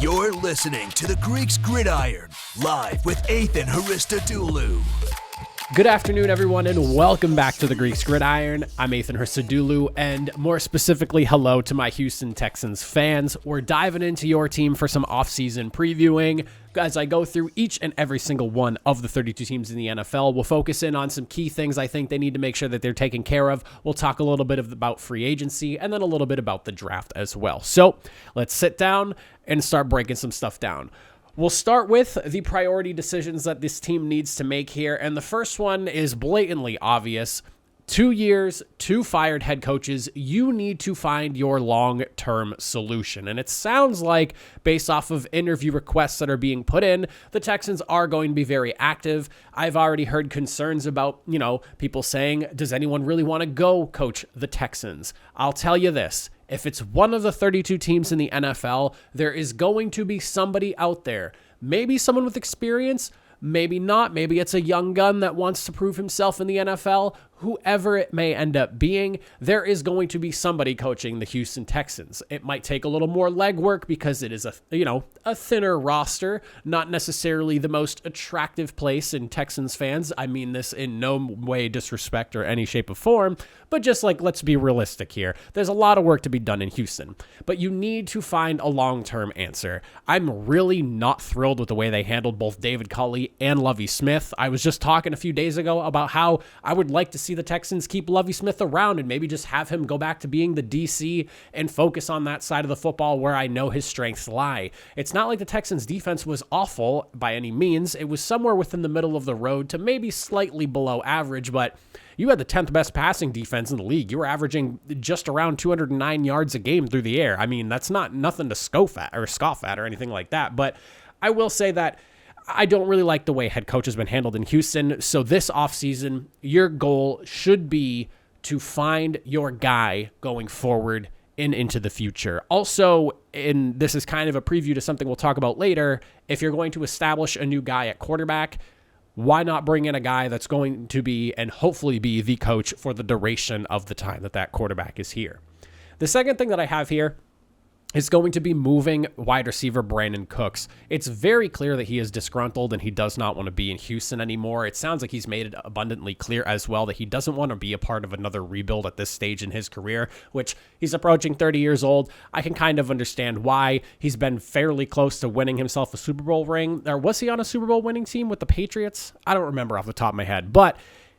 You're listening to the Greeks Gridiron, live with Ethan Haristadoulou. Good afternoon, everyone, and welcome back to the Greeks Gridiron. I'm Ethan Haristadoulou, and more specifically, hello to my Houston Texans fans. We're diving into your team for some offseason previewing. As I go through each and every single one of the 32 teams in the NFL, we'll focus in on some key things I think they need to make sure that they're taken care of. We'll talk a little bit about free agency and then a little bit about the draft as well. So let's sit down and start breaking some stuff down. We'll start with the priority decisions that this team needs to make here, and the first one is blatantly obvious. 2 years, 2 fired head coaches. You need to find your long-term solution. And it sounds like, based off of interview requests that are being put in, the Texans are going to be very active. I've already heard concerns about, people saying, does anyone really want to go coach the Texans? I'll tell you this. If it's one of the 32 teams in the NFL, there is going to be somebody out there. Maybe someone with experience, maybe not. Maybe it's a young gun that wants to prove himself in the NFL. Whoever it may end up being, there is going to be somebody coaching the Houston Texans. It might take a little more legwork because it is a thinner roster, not necessarily the most attractive place in Texans fans. I mean this in no way disrespect or any shape or form, but just let's be realistic here. There's a lot of work to be done in Houston, but you need to find a long-term answer. I'm really not thrilled with the way they handled both David Culley and Lovie Smith. I was just talking a few days ago about how I would like to see the Texans keep Lovie Smith around and maybe just have him go back to being the DC and focus on that side of the football where I know his strengths lie. It's not like the Texans defense was awful by any means. It was somewhere within the middle of the road to maybe slightly below average, but you had the 10th best passing defense in the league. You were averaging just around 209 yards a game through the air. I mean, that's not nothing to scoff at or anything like that, but I will say that I don't really like the way head coach has been handled in Houston. So this offseason, your goal should be to find your guy going forward and into the future. Also, and this is kind of a preview to something we'll talk about later, if you're going to establish a new guy at quarterback, why not bring in a guy that's going to be and hopefully be the coach for the duration of the time that quarterback is here? The second thing that I have here is going to be moving wide receiver Brandon Cooks. It's very clear that he is disgruntled and he does not want to be in Houston anymore. It sounds like he's made it abundantly clear as well that he doesn't want to be a part of another rebuild at this stage in his career, which he's approaching 30 years old. I can kind of understand why. He's been fairly close to winning himself a Super Bowl ring. Or was he on a Super Bowl winning team with the Patriots? I don't remember off the top of my head, but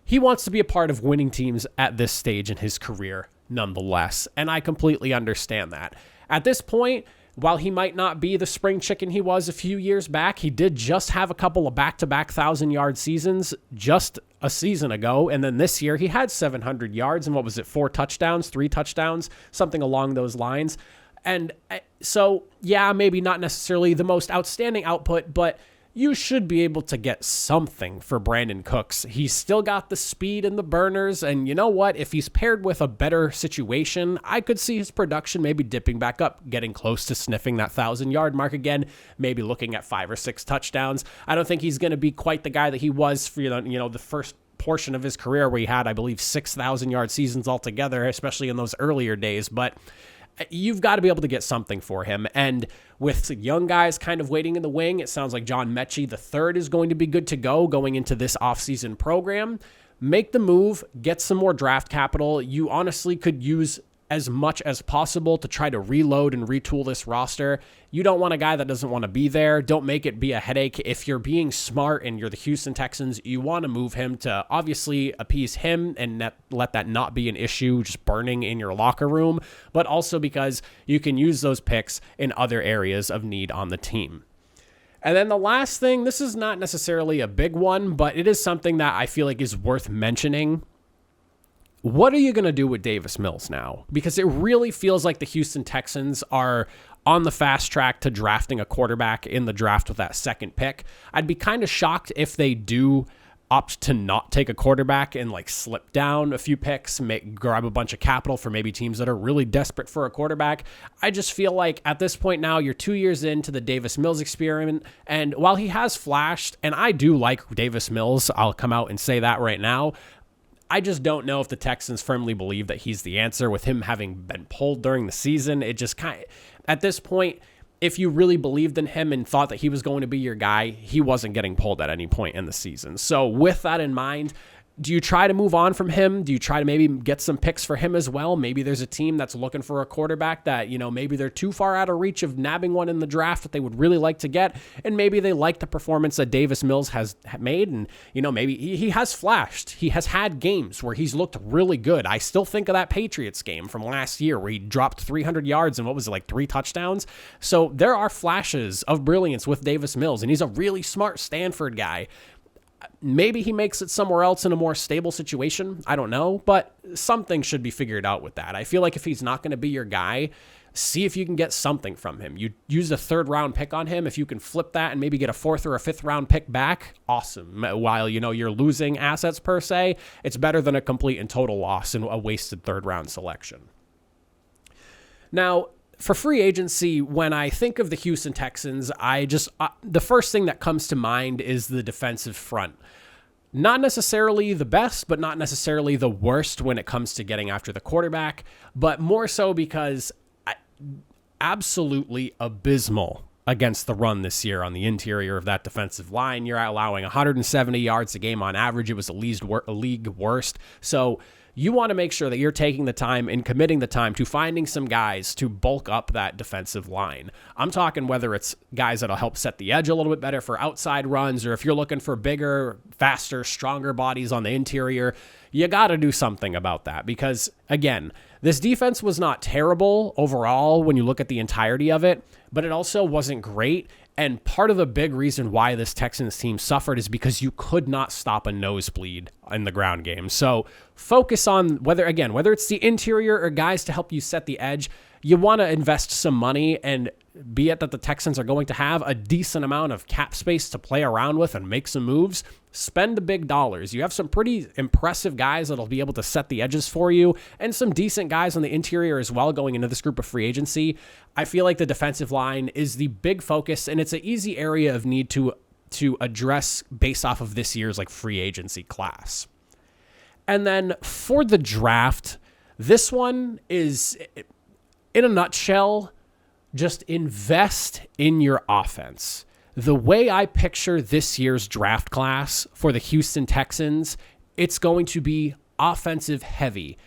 he wants to be a part of winning teams at this stage in his career nonetheless, and I completely understand that. At this point, while he might not be the spring chicken he was a few years back, he did just have a couple of back-to-back 1,000-yard seasons just a season ago, and then this year he had 700 yards and 3 touchdowns, something along those lines. And so, yeah, maybe not necessarily the most outstanding output, but you should be able to get something for Brandon Cooks. He's still got the speed and the burners, and you know what? If he's paired with a better situation, I could see his production maybe dipping back up, getting close to sniffing that 1,000-yard mark again, maybe looking at 5 or 6 touchdowns. I don't think he's going to be quite the guy that he was for the first portion of his career where he had, I believe, 6,000-yard seasons altogether, especially in those earlier days, but you've got to be able to get something for him. And with young guys kind of waiting in the wing, it sounds like John Mechie III is going to be good to go going into this offseason program. Make the move, get some more draft capital. You honestly could use as much as possible to try to reload and retool this roster. You don't want a guy that doesn't want to be there. Don't make it be a headache. If you're being smart and you're the Houston Texans, you want to move him to obviously appease him and let that not be an issue just burning in your locker room, but also because you can use those picks in other areas of need on the team. And then the last thing, this is not necessarily a big one, but it is something that I feel like is worth mentioning. What are you going to do with Davis Mills now? Because it really feels like the Houston Texans are on the fast track to drafting a quarterback in the draft with that second pick. I'd be kind of shocked if they do opt to not take a quarterback and slip down a few picks, grab a bunch of capital for maybe teams that are really desperate for a quarterback. I just feel like at this point now, you're 2 years into the Davis Mills experiment. And while he has flashed, and I do like Davis Mills, I'll come out and say that right now, I just don't know if the Texans firmly believe that he's the answer with him having been pulled during the season. It just at this point, if you really believed in him and thought that he was going to be your guy, he wasn't getting pulled at any point in the season. So with that in mind, do you try to move on from him? Do you try to maybe get some picks for him as well? Maybe there's a team that's looking for a quarterback that, maybe they're too far out of reach of nabbing one in the draft that they would really like to get. And maybe they like the performance that Davis Mills has made. And, maybe he has flashed. He has had games where he's looked really good. I still think of that Patriots game from last year where he dropped 300 yards and 3 touchdowns. So there are flashes of brilliance with Davis Mills, and he's a really smart Stanford guy. Maybe he makes it somewhere else in a more stable situation. I don't know, but something should be figured out with that. I feel like if he's not going to be your guy, see if you can get something from him. You use a 3rd round pick on him. If you can flip that and maybe get a 4th or a 5th round pick back, awesome. While, you're losing assets per se, it's better than a complete and total loss and a wasted 3rd round selection. Now, for free agency, when I think of the Houston Texans, the first thing that comes to mind is the defensive front. Not necessarily the best, but not necessarily the worst when it comes to getting after the quarterback, but more so because absolutely abysmal against the run this year on the interior of that defensive line. You're allowing 170 yards a game on average. It was a league worst. So you want to make sure that you're taking the time and committing the time to finding some guys to bulk up that defensive line. I'm talking whether it's guys that'll help set the edge a little bit better for outside runs, or if you're looking for bigger, faster, stronger bodies on the interior, you got to do something about that because, again, this defense was not terrible overall when you look at the entirety of it, but it also wasn't great. And part of the big reason why this Texans team suffered is because you could not stop a nosebleed in the ground game. So focus on whether it's the interior or guys to help you set the edge. You want to invest some money, and be it that the Texans are going to have a decent amount of cap space to play around with and make some moves, spend the big dollars. You have some pretty impressive guys that'll be able to set the edges for you, and some decent guys on the interior as well going into this group of free agency. I feel like the defensive line is the big focus, and it's an easy area of need to address based off of this year's free agency class. And then for the draft, this one is, in a nutshell, just invest in your offense. The way I picture this year's draft class for the Houston Texans, it's going to be offensive heavy.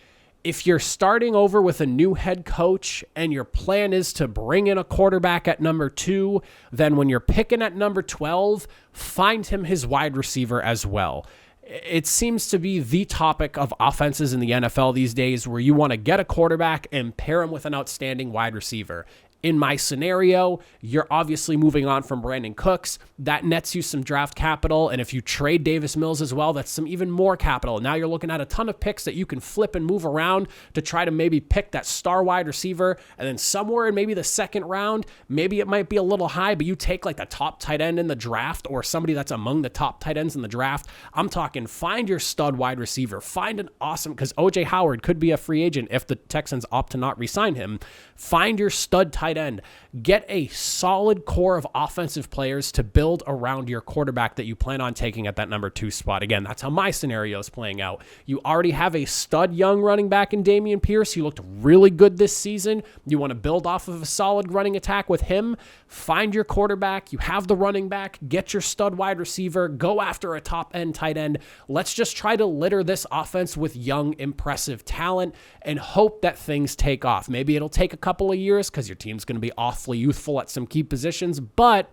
If you're starting over with a new head coach and your plan is to bring in a quarterback at number 2, then when you're picking at number 12, find him his wide receiver as well. It seems to be the topic of offenses in the NFL these days, where you want to get a quarterback and pair him with an outstanding wide receiver. In my scenario, you're obviously moving on from Brandon Cooks. That nets you some draft capital. And if you trade Davis Mills as well, that's some even more capital. Now you're looking at a ton of picks that you can flip and move around to try to maybe pick that star wide receiver. And then somewhere in maybe the 2nd round, maybe it might be a little high, but you take the top tight end in the draft, or somebody that's among the top tight ends in the draft. I'm talking find your stud wide receiver. Find an awesome, because O.J. Howard could be a free agent if the Texans opt to not re-sign him. Find your stud tight end. Get a solid core of offensive players to build around your quarterback that you plan on taking at that number 2 spot. Again, that's how my scenario is playing out. You already have a stud young running back in Dameon Pierce. He looked really good this season. You want to build off of a solid running attack with him. Find your quarterback. You have the running back. Get your stud wide receiver. Go after a top-end tight end. Let's just try to litter this offense with young, impressive talent and hope that things take off. Maybe it'll take a couple of years because your team's going to be awfully youthful at some key positions, but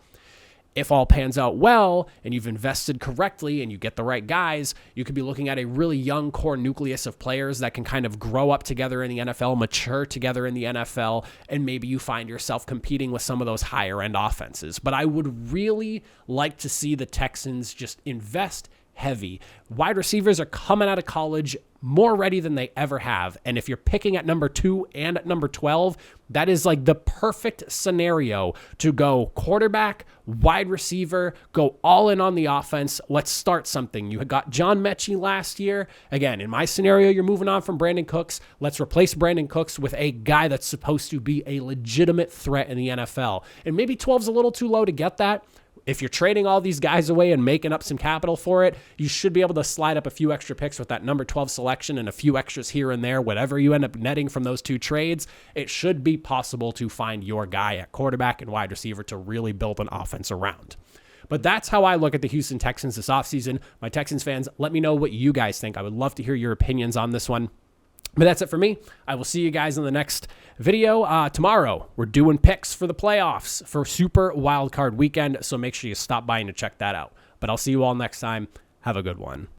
if all pans out well and you've invested correctly and you get the right guys, you could be looking at a really young core nucleus of players that can kind of grow up together in the NFL, mature together in the NFL, and maybe you find yourself competing with some of those higher end offenses. But I would really like to see the Texans just invest heavy. Wide receivers are coming out of college more ready than they ever have. And if you're picking at number 2 and at number 12, that is the perfect scenario to go quarterback, wide receiver, go all in on the offense. Let's start something. You got John Mechie last year. Again, in my scenario, you're moving on from Brandon Cooks. Let's replace Brandon Cooks with a guy that's supposed to be a legitimate threat in the NFL. And maybe 12's a little too low to get that. if you're trading all these guys away and making up some capital for it, you should be able to slide up a few extra picks with that number 12 selection and a few extras here and there. Whatever you end up netting from those two trades, it should be possible to find your guy at quarterback and wide receiver to really build an offense around. But that's how I look at the Houston Texans this offseason. My Texans fans, let me know what you guys think. I would love to hear your opinions on this one. But that's it for me. I will see you guys in the next video. Tomorrow, we're doing picks for the playoffs for Super Wildcard Weekend, so make sure you stop by and check that out. But I'll see you all next time. Have a good one.